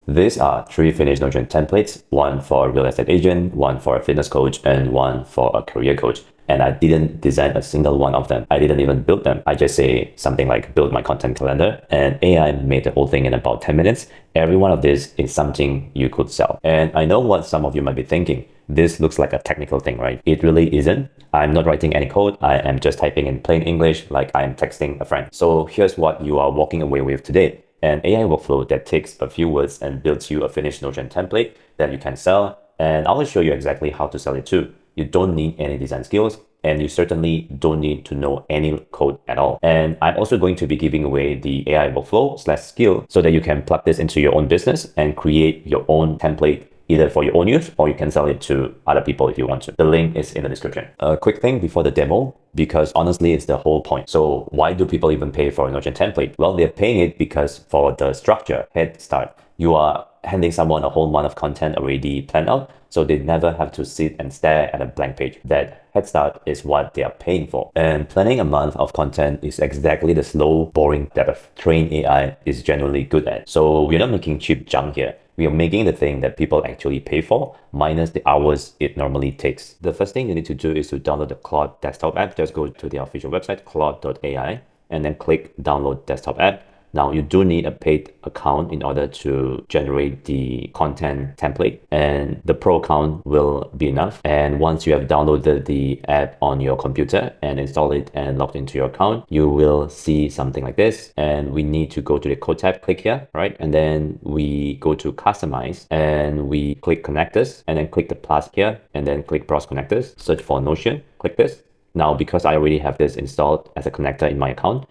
These are 3 finished Notion templates, one for a real estate agent, one for a fitness coach, and one for a career coach. And I didn't design a single one of them. I didn't even build them. I just say something like build my content calendar, and AI made the whole thing in about 10 minutes. Every one of these is something you could sell. And I know what some of you might be thinking. This looks like a technical thing, right? It really isn't. I'm not writing any code. I am just typing in plain English like I am texting a friend. So here's what you are walking away with today. An AI workflow that takes a few words and builds you a finished Notion template that you can sell. And I will show you exactly how to sell it too. You don't need any design skills, and you certainly don't need to know any code at all. And I'm also going to be giving away the AI workflow/skill so that you can plug this into your own business and create your own template, either for your own use or you can sell it to other people if you want to. The link is in the description. A quick thing before the demo, because honestly, it's the whole point. So why do people even pay for a Notion template? Well, they're paying it because for the structure, head start, you are handing someone a whole month of content already planned out, so they never have to sit and stare at a blank page. That head start is what they are paying for. And planning a month of content is exactly the slow, boring that a trained AI is generally good at. So we're not making cheap junk here. We are making the thing that people actually pay for, minus the hours it normally takes. The first thing you need to do is to download the Claude desktop app. Just go to the official website, claude.ai, and then click download desktop app. Now, you do need a paid account in order to generate the content template, and the pro account will be enough. And once you have downloaded the app on your computer and installed it and logged into your account, you will see something like this. And we need to go to the code tab, click here, right? And then we go to customize and we click connectors, and then click the plus here, and then click browse connectors, search for Notion, click this. Now, because I already have this installed as a connector in my account,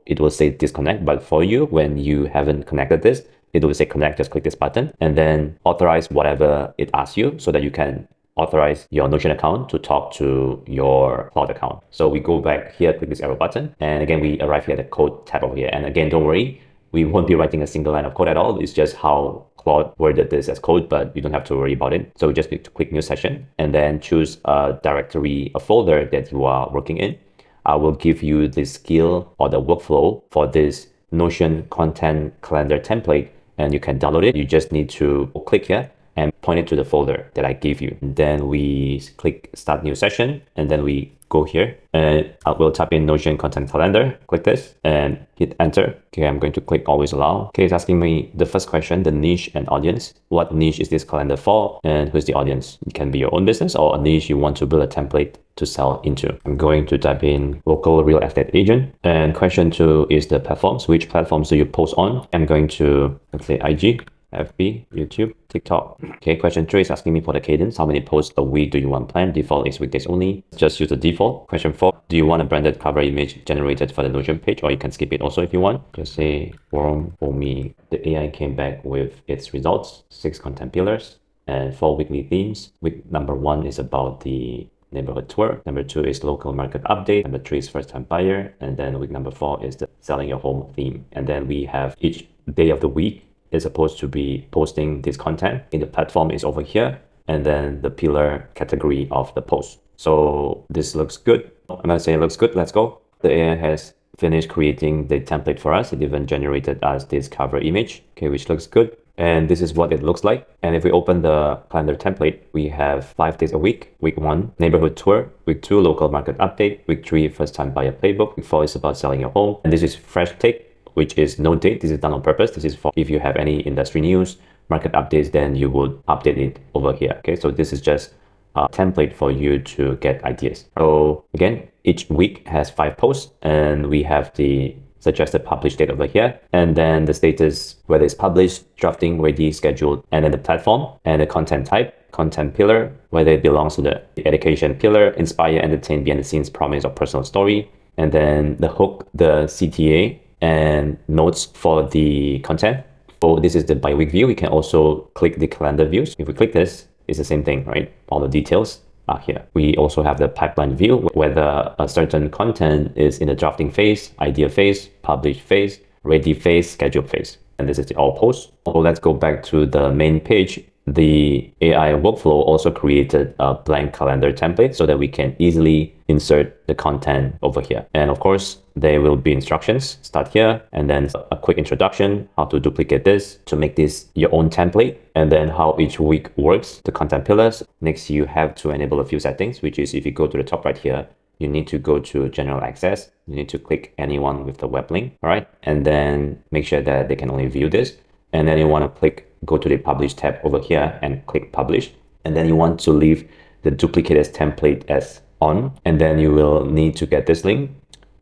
it will say disconnect. But for you, when you haven't connected this, it will say connect. Just click this button and then authorize whatever it asks you so that you can authorize your Notion account to talk to your Claude account. So we go back here, click this arrow button. And again, we arrive here at the code tab over here. And again, don't worry, we won't be writing a single line of code at all. It's just how Claude worded this as code, but you don't have to worry about it. So we just need to click new session and then choose a directory, a folder that you are working in. I will give you the skill or the workflow for this Notion content calendar template, and you can download it. You just need to click here and point it to the folder that I gave you. And then we click start new session, and then we go here and I will type in Notion content calendar, click this and hit enter. Okay, I'm going to click always allow. Okay, it's asking me the first question, the niche and audience. What niche is this calendar for, and who's the audience? It can be your own business or a niche you want to build a template to sell into. I'm going to type in local real estate agent, and question 2 is the platforms. Which platforms do you post on? I'm going to, let's say, IG, FB, YouTube, TikTok. Okay, question 3 is asking me for the cadence. How many posts a week do you want planned? Default is weekdays only. Just use the default. Question 4, do you want a branded cover image generated for the Notion page, or you can skip it also if you want. Just say forum for me. The AI came back with its results, 6 content pillars and 4 weekly themes. Week number 1 is about the neighborhood tour. Number 2 is local market update. Number 3 is first time buyer. And then week number 4 is the selling your home theme. And then we have each day of the week is supposed to be posting this content in the platform is over here, and then the pillar category of the post. So this looks good. I'm gonna say it looks good. Let's go. The AI has finished creating the template for us. It even generated us this cover image, okay, which looks good. And this is what it looks like. And if we open the calendar template, we have 5 days a week. Week 1, neighborhood tour. Week 2, local market update. Week 3, first time buyer playbook. Week 4 is about selling your home. And this is fresh take, which is no date. This is done on purpose. This is for if you have any industry news, market updates, then you would update it over here. Okay, so this is just a template for you to get ideas. So again, each week has 5 posts, and we have the suggested publish date over here, and then the status, whether it's published, drafting, ready, scheduled, and then the platform and the content type, content pillar, whether it belongs to the education pillar, inspire, entertain, behind the scenes, promise, or personal story, and then the hook, the CTA, and notes for the content. So this is the bi-week view. We can also click the calendar views. If we click this, it's the same thing, right? All the details are here. We also have the pipeline view, whether a certain content is in the drafting phase, idea phase, publish phase, ready phase, schedule phase. And this is the all posts. So let's go back to the main page. the AI workflow also created a blank calendar template so that we can easily insert the content over here. And of course, there will be instructions. Start here, and then a quick introduction, how to duplicate this to make this your own template, and then how each week works, the content pillars. Next, you have to enable a few settings, which is if you go to the top right here, you need to go to general access. You need to click anyone with the web link, all right? And then make sure that they can only view this. And then you want to go to the publish tab over here and click publish. And then you want to leave the duplicated template as on. And then you will need to get this link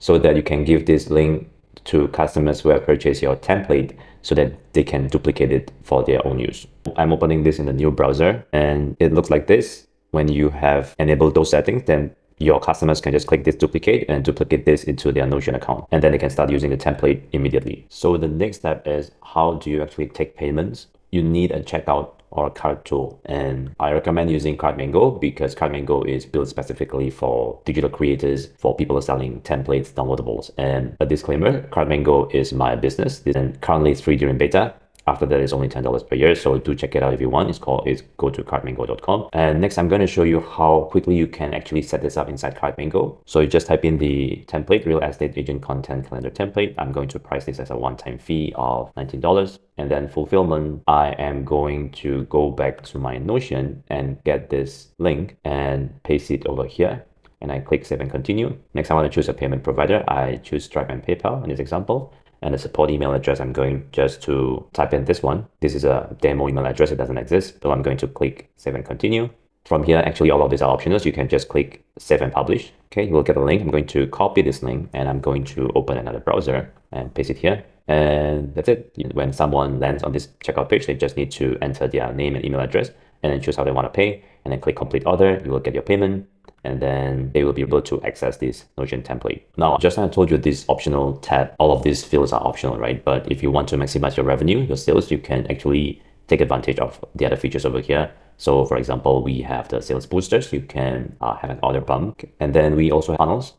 so that you can give this link to customers who have purchased your template so that they can duplicate it for their own use. I'm opening this in the new browser, and it looks like this. When you have enabled those settings, then your customers can just click this duplicate and duplicate this into their Notion account, and then they can start using the template immediately. So the next step is, how do you actually take payments? You need a checkout or a cart tool, and I recommend using CartMango because CartMango is built specifically for digital creators, for people selling templates, downloadables. And a disclaimer, CartMango is my business, and currently it's free during beta. After that, it's only $10 per year, so do check it out if you want. It's go to cartmango.com. And next, I'm going to show you how quickly you can actually set this up inside CartMango. So you just type in the template, real estate agent content calendar template. I'm going to price this as a one-time fee of $19. And then fulfillment, I am going to go back to my Notion and get this link and paste it over here. And I click save and continue. Next, I want to choose a payment provider. I choose Stripe and PayPal in this example. And the support email address, I'm going just to type in this one. This is a demo email address. It doesn't exist. So I'm going to click save and continue. From here, actually, all of these are optional. You can just click save and publish. Okay, you will get a link. I'm going to copy this link and I'm going to open another browser and paste it here. And that's it. When someone lands on this checkout page, they just need to enter their name and email address and then choose how they want to pay. And then click complete order. You will get your payment. And then they will be able to access this Notion template. Now, just like I told you, this optional tab, all of these fields are optional, right? But if you want to maximize your revenue, your sales, you can actually take advantage of the other features over here. So for example, we have the sales boosters. You can have an order bump. And then we also have funnels.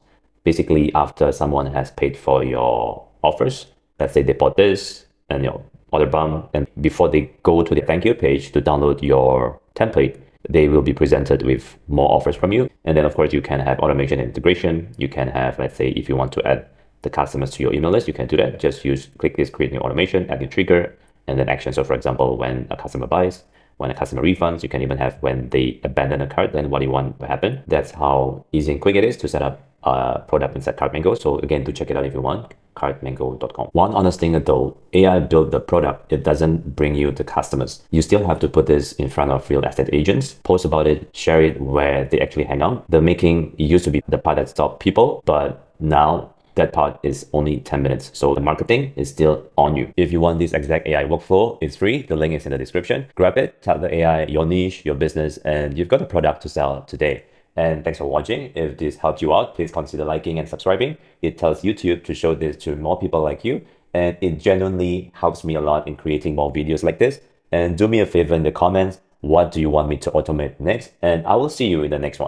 Basically, after someone has paid for your offers, let's say they bought this and your order bump, and before they go to the thank you page to download your template, they will be presented with more offers from you. And then of course you can have automation and integration. You can have, let's say, if you want to add the customers to your email list, you can do that. Just click this create new automation, add new trigger, and then action. So for example, when a customer buys, when a customer refunds, you can even have when they abandon a cart, then what do you want to happen? That's how easy and quick it is to set up a product inside CartMango. So again, do check it out if you want. CartMango.com. One honest thing though, AI built the product, it doesn't bring you the customers. You still have to put this in front of real estate agents, post about it, share it where they actually hang out. The making used to be the part that stopped people, but now that part is only 10 minutes. So the marketing is still on you. If you want this exact AI workflow, it's free. The link is in the description. Grab it, tell the AI your niche, your business, and you've got a product to sell today. And thanks for watching. If this helped you out, please consider liking and subscribing. It tells YouTube to show this to more people like you. And it genuinely helps me a lot in creating more videos like this. And do me a favor in the comments, what do you want me to automate next? And I will see you in the next one.